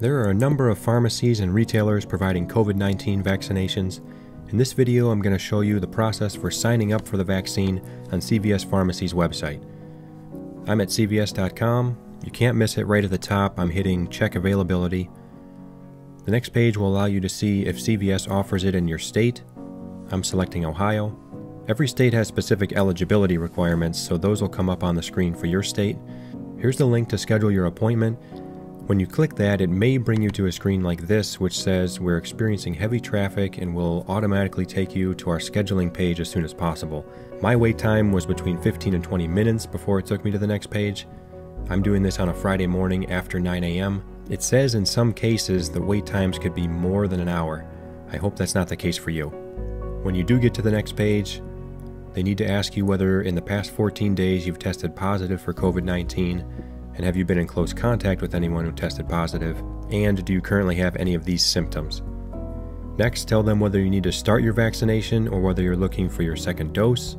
There are a number of pharmacies and retailers providing COVID-19 vaccinations. In this video, I'm going to show you the process for signing up for the vaccine on CVS Pharmacy's website. I'm at cvs.com. You can't miss it. Right at the top, I'm hitting check availability. The next page will allow you to see if CVS offers it in your state. I'm selecting Ohio. Every state has specific eligibility requirements, so those will come up on the screen for your state. Here's the link to schedule your appointment. When you click that, it may bring you to a screen like this, which says we're experiencing heavy traffic and will automatically take you to our scheduling page as soon as possible. My wait time was between 15 and 20 minutes before it took me to the next page. I'm doing this on a Friday morning after 9 a.m. It says in some cases the wait times could be more than an hour. I hope that's not the case for you. When you do get to the next page, they need to ask you whether in the past 14 days you've tested positive for COVID-19, and have you been in close contact with anyone who tested positive, and do you currently have any of these symptoms? Next, tell them whether you need to start your vaccination or whether you're looking for your second dose.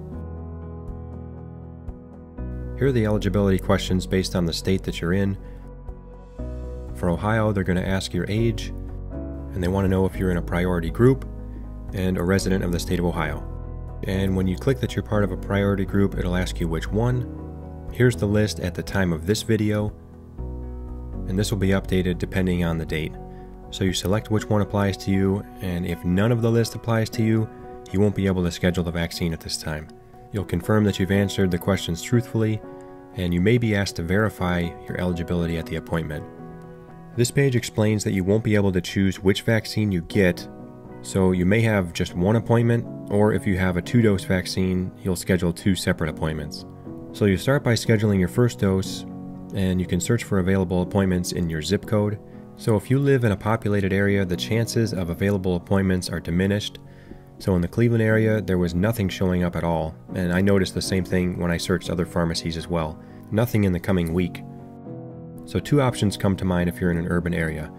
Here are the eligibility questions based on the state that you're in. For Ohio, they're going to ask your age, and they want to know if you're in a priority group and a resident of the state of Ohio. And when you click that you're part of a priority group, it'll ask you which one. Here's the list at the time of this video, and this will be updated depending on the date. So you select which one applies to you, and if none of the list applies to you, you won't be able to schedule the vaccine at this time. You'll confirm that you've answered the questions truthfully, and you may be asked to verify your eligibility at the appointment. This page explains that you won't be able to choose which vaccine you get, so you may have just one appointment, or if you have a 2-dose vaccine, you'll schedule 2 separate appointments. So you start by scheduling your first dose, and you can search for available appointments in your zip code. So if you live in a populated area, the chances of available appointments are diminished. So in the Cleveland area, there was nothing showing up at all, and I noticed the same thing when I searched other pharmacies as well. Nothing in the coming week. So 2 options come to mind if you're in an urban area.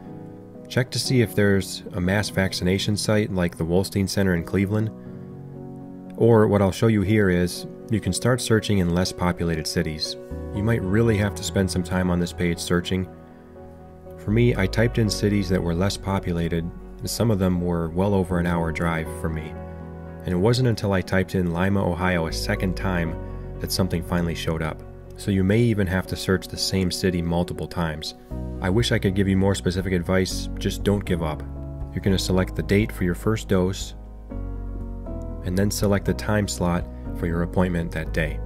Check to see if there's a mass vaccination site like the Wolstein Center in Cleveland. Or what I'll show you here is, you can start searching in less populated cities. You might really have to spend some time on this page searching. For me, I typed in cities that were less populated, and some of them were well over an hour drive for me. And it wasn't until I typed in Lima, Ohio a second time that something finally showed up. So you may even have to search the same city multiple times. I wish I could give you more specific advice, just don't give up. You're going to select the date for your first dose, and then select the time slot for your appointment that day.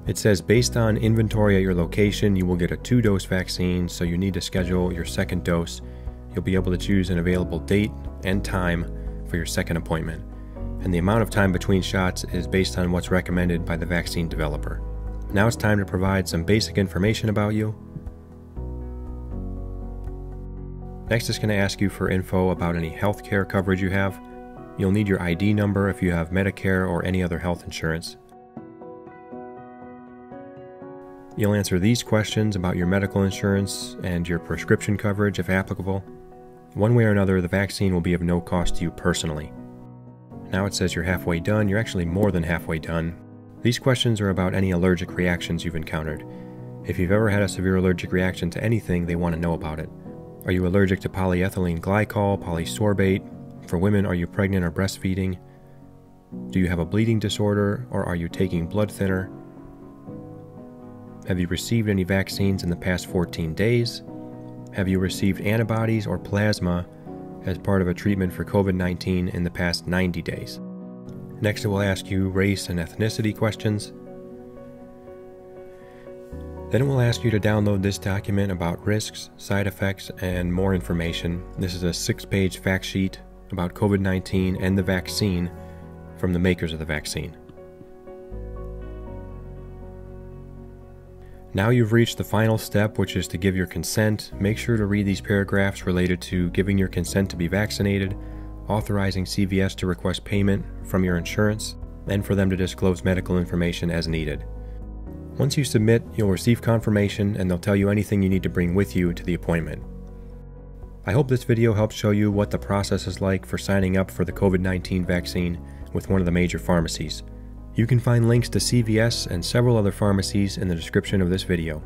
It says based on inventory at your location, you will get a 2-dose vaccine, so you need to schedule your second dose. You'll be able to choose an available date and time for your second appointment. And the amount of time between shots is based on what's recommended by the vaccine developer. Now it's time to provide some basic information about you. Next, it's going to ask you for info about any health care coverage you have. You'll need your ID number if you have Medicare or any other health insurance. You'll answer these questions about your medical insurance and your prescription coverage if applicable. One way or another, the vaccine will be of no cost to you personally. Now it says you're halfway done. You're actually more than halfway done. These questions are about any allergic reactions you've encountered. If you've ever had a severe allergic reaction to anything, they want to know about it. Are you allergic to polyethylene glycol, polysorbate? For women, are you pregnant or breastfeeding? Do you have a bleeding disorder, or are you taking blood thinner? Have you received any vaccines in the past 14 days? Have you received antibodies or plasma as part of a treatment for COVID-19 in the past 90 days? Next, it will ask you race and ethnicity questions. Then it will ask you to download this document about risks, side effects, and more information. This is a 6-page fact sheet about COVID-19 and the vaccine from the makers of the vaccine. Now you've reached the final step, which is to give your consent. Make sure to read these paragraphs related to giving your consent to be vaccinated, authorizing CVS to request payment from your insurance, and for them to disclose medical information as needed. Once you submit, you'll receive confirmation, and they'll tell you anything you need to bring with you to the appointment. I hope this video helps show you what the process is like for signing up for the COVID-19 vaccine with one of the major pharmacies. You can find links to CVS and several other pharmacies in the description of this video.